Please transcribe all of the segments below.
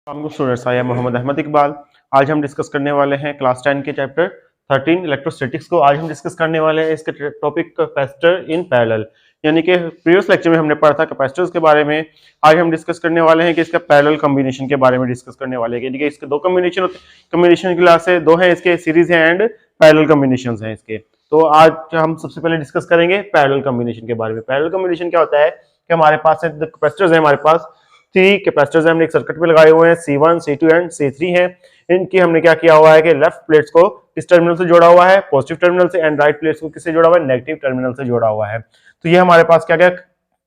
Students, I am Mohammad Ahmad Iqbal. आज हम discuss करने वाले हैं क्लास 10 के चैप्टर 13 इलेक्ट्रोस्टैटिक्स को। आज हम डिस्कस करने वाले हैं इसके टॉपिक कैपेसिटर इन पैरेलल, यानी कि प्रीवियस लेक्चर में हमने पढ़ा था कैपेसिटर्स के बारे में। आज हम डिस्कस करने वाले हैं कि इसका पैरेलल कॉम्बिनेशन के बारे में डिस्कस करने वाले हैं, यानी कि इसके दो कॉम्बिनेशन की क्लास है, दो है इसके सीरीज है एंड पैरेलल कॉम्बिनेशन है इसके। तो आज हम सबसे पहले डिस्कस करेंगे पैरेलल कॉम्बिनेशन के बारे में। पैरेलल कॉम्बिनेशन क्या होता है कि हमारे पास कैपेसिटर्स है, हमारे पास 3 कैपेसिटर्स हमने एक सर्किट में लगाए हुए हैं, C1, C2 एंड C3 हैं। इनकी हमने क्या किया हुआ है कि लेफ्ट प्लेट्स को किस टर्मिनल से जोड़ा हुआ है, पॉजिटिव टर्मिनल से, एंड राइट प्लेट्स को किससे जोड़ा हुआ है, नेगेटिव टर्मिनल से जोड़ा हुआ है। तो ये हमारे पास क्या क्या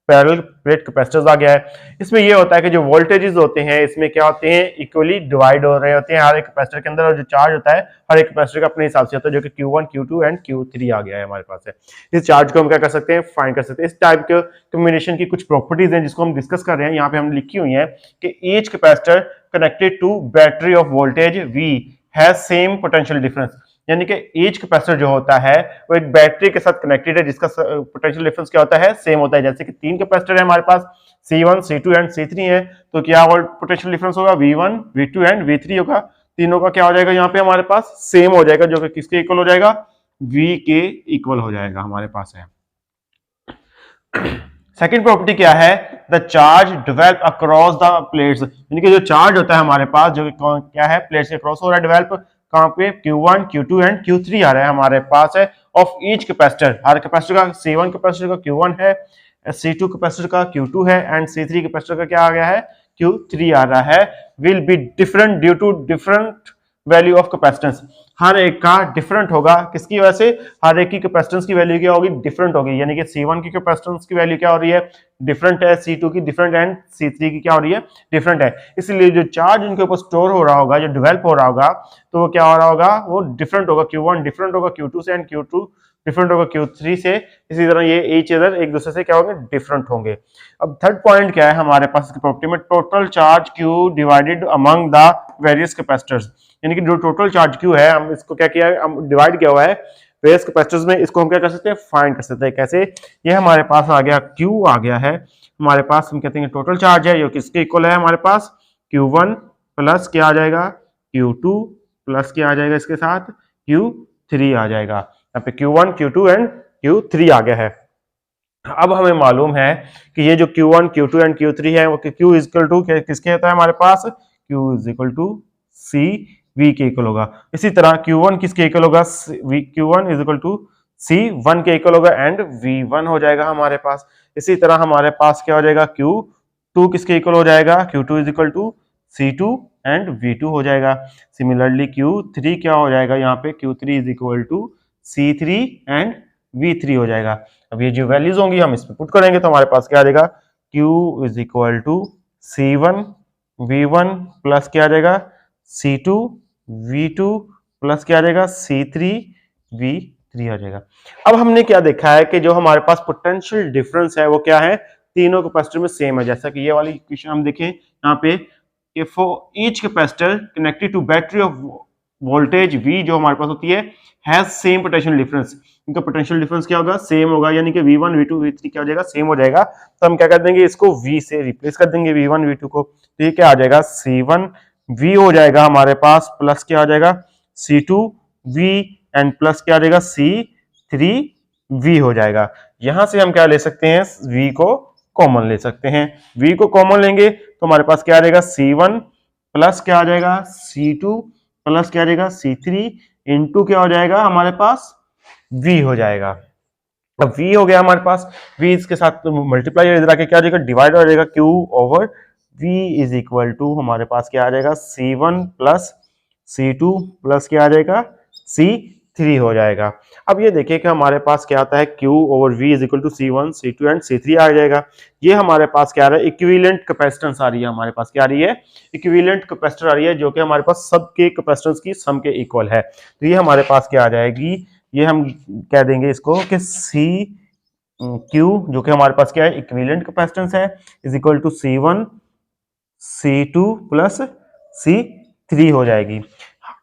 पैरेलल प्लेट कैपेसिटर्स आ गया है। इसमें ये होता है कि जो वोल्टेजेस होते हैं इसमें क्या होते हैं, इक्वली डिवाइड हो रहे होते हैं हर एक कैपेसिटर के अंदर, और जो चार्ज होता है हर एक कैपेसिटर का अपने हिसाब से होता है, जो कि Q1, Q2 एंड Q3 आ गया है हमारे पास है। इस चार्ज को हम क्या कर सकते हैं, फाइंड कर सकते हैं। इस टाइप के कॉम्बिनेशन की कुछ प्रॉपर्टीज हैं जिसको हम डिस्कस कर रहे हैं। यहाँ पे हम लिखी हुई है कि each capacitor connected to battery of voltage V has same potential difference, यानी कि ईच कैपेसिटर जो होता है वो एक बैटरी के साथ कनेक्टेड है जिसका पोटेंशियल डिफरेंस क्या होता है, सेम होता है। जैसे कि 3 कैपेसिटर है हमारे पास, C1, C2 एंड C3 है, तो क्या पोटेंशियल डिफरेंस होगा, V1, V2 एंड V3 होगा। तीनों का क्या हो जाएगा, यहाँ पे हमारे पास सेम हो जाएगा, जो कि किसके इक्वल हो जाएगा, V के इक्वल हो जाएगा हमारे पास है। सेकेंड प्रॉपर्टी क्या है, the charge develop across the plates, यानी कि जो चार्ज होता है हमारे पास जो क्या है, प्लेट्स के क्रॉस हो रहा है, डिवेल्प कहां पे, Q1, Q2 एंड Q3 आ रहा है हमारे पास है of each capacitor. Her capacitor का C1 कैपेसिटर का Q1 है, C2 कैपेसिटर का Q2 है एंड C3 कैपेसिटर का क्या आ गया है, Q3 आ रहा है। Will be different due to different value of capacitance, हर एक का डिफरेंट होगा। किसकी वजह से, हर एक की कैपेसिटेंस की वैल्यू क्या होगी, डिफरेंट होगी। यानी कि C1 की कैपेसिटेंस की वैल्यू क्या हो रही है, डिफरेंट है, C2 की डिफरेंट एंड C3 की क्या हो रही है, डिफरेंट है। इसलिए जो चार्ज उनके ऊपर स्टोर हो रहा होगा, जो डेवलप हो रहा होगा, तो वो क्या हो रहा होगा, वो डिफरेंट होगा। Q1 डिफरेंट होगा Q2 से एंड Q2 डिफरेंट होगा Q3 से। इसी तरह ये ईच अदर एक दूसरे से क्या होंगे, डिफरेंट होंगे। अब थर्ड पॉइंट क्या है हमारे पास इसकी प्रॉपर्टी में, total charge Q divided among the various capacitors, यानी कि जो टोटल चार्ज Q है, हम इसको क्या किया है, हम डिवाइड किया हुआ है वेरियस कैपेसिटर्स में। इसको हम क्या कर सकते हैं, फाइंड कर सकते हैं। कैसे, ये हमारे पास आ गया Q आ गया है हमारे पास, हम कहते हैं टोटल चार्ज है, ये किसके इक्वल है हमारे पास, Q1 प्लस क्या आ जाएगा, Q2 प्लस क्या आ जाएगा, इसके साथ Q3 आ जाएगा। यहाँ पे Q1, Q2 एंड Q3 आ गया है। अब हमें मालूम है कि ये जो Q1, Q2 एंड Q3 है वो Q इज इक्वल टू किसके होता है हमारे पास, Q is equal to C V के इक्वल होगा। इसी तरह Q1 किसके इक्वल होगा, Q1 is equal to C1 के इक्वल होगा एंड V1 हो जाएगा हमारे पास। इसी तरह हमारे पास क्या हो जाएगा, Q2 किसके इक्वल हो जाएगा, Q2 is equal to C2 and V2 हो जाएगा। सिमिलरली Q3 क्या हो जाएगा, यहाँ पे Q3 is equal to C3 and V3 हो जाएगा। अब ये जो वैल्यूज होंगी हम इसमें पुट करेंगे तो हमारे पास क्या आ जाएगा, Q is equal to C1 V1 plus क्या आ जाएगा, C2 V2 प्लस क्या आ जाएगा, C3 V3 आ जाएगा। अब हमने क्या देखा है कि जो हमारे पास पोटेंशियल डिफरेंस है वो क्या है, तीनों कैपेसिटर में सेम है। जैसा कि ये वाली इक्वेशन हम देखें यहाँ पे, for each capacitor connected to battery of voltage V जो हमारे पास होती है, हैज सेम पोटेंशियल डिफरेंस। इनका पोटेंशियल डिफरेंस क्या होगा, सेम होगा, यानी कि V1 V2 V3 क्या हो जाएगा, सेम हो जाएगा। तो हम क्या कर देंगे, इसको V से रिप्लेस कर देंगे V1 V2 को। तो ये क्या आ जाएगा, C1 V हो जाएगा हमारे पास, प्लस क्या आ जाएगा, C2 V एंड प्लस क्या आ जाएगा, C3 V हो जाएगा। यहां से हम क्या ले सकते हैं, V को कॉमन ले सकते हैं। V को कॉमन लेंगे तो हमारे पास क्या आ जाएगा, C1 प्लस क्या आ जाएगा, C2 प्लस क्या आ जाएगा, C3 इंटू क्या हो जाएगा हमारे पास, V हो जाएगा। अब V हो गया हमारे पास, V इसके साथ मल्टीप्लाई इधर आके क्या हो जाएगा, डिवाइड हो जाएगा, Q over V is equal to हमारे पास क्या आ जाएगा, C1 प्लस C2 प्लस क्या आ जाएगा, C3 हो जाएगा। अब ये देखिए कि हमारे पास क्या आता है, Q over V is equal to C1 C2 and C3 आ जाएगा। ये हमारे पास क्या आ रहा है, इक्विवेलेंट कैपेसिटेंस आ रही है हमारे पास, क्या आ रही है, इक्विवेलेंट कैपेसिटर आ रही है, जो कि हमारे पास सबके कैपेसिटेंस की सम के इक्वल है। तो ये हमारे पास क्या आ जाएगी, ये हम कह देंगे इसको कि Q जो कि हमारे पास क्या है, इक्विवेलेंट कैपेसिटेंस है, is equal to C1 C2 plus C3 हो जाएगी।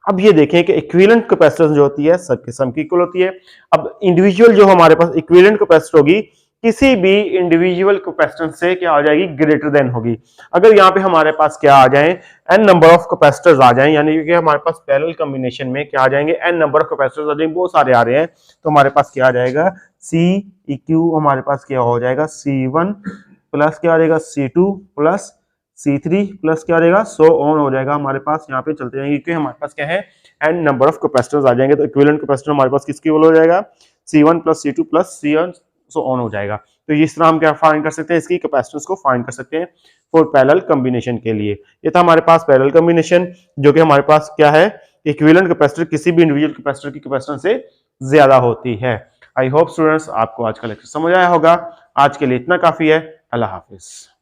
अब ये देखें कि इक्विवेलेंट कैपेसिटेंस जो होती है सबके सम की इक्वल होती है। अब इंडिविजुअल जो हमारे पास इक्विवेलेंट कैपेसिटर होगी किसी भी इंडिविजुअल कैपेसिटेंस से क्या हो जाएगी, ग्रेटर देन होगी। अगर यहाँ पे हमारे पास क्या आ जाए, एन नंबर ऑफ कैपेसिटर्स आ जाएं, यानी कि हमारे पास पैरेलल कॉम्बिनेशन में क्या आ जाएंगे, एन नंबर ऑफ कैपेसिटर्स आ जाएंगे, बहुत सारे आ रहे हैं, तो हमारे पास क्या आ जाएगा, सी इक्यू हमारे पास क्या हो जाएगा, C1 प्लस क्या आ जाएगा, C2 प्लस C3 प्लस क्या आ जाएगा, सो ऑन हो जाएगा हमारे पास। यहाँ पे चलते जाएंगे क्योंकि हमारे पास क्या है, एन नंबर ऑफ कैपेसिटर्स आ जाएंगे, तो इक्विवेलेंट कैपेसिटर हमारे पास किसकी हो जाएगा, C1 plus C2 plus C1 so on हो जाएगा। तो इस तरह हम क्या फाइंड कर सकते हैं, इसकी कैपेसिटेंस को फाइंड कर सकते हैं फॉर पैरेलल कॉम्बिनेशन के लिए। ये था हमारे पास पैरेलल कॉम्बिनेशन, जो कि हमारे पास क्या है, इक्विवेलेंट कैपेसिटर किसी भी इंडिविजुअल कैपेसिटर की कैपेसिटेंस से ज्यादा होती है। आई होप स्टूडेंट्स आपको आज का लेक्चर समझ आया होगा। आज के लिए इतना काफी है। अल्लाह हाफिज।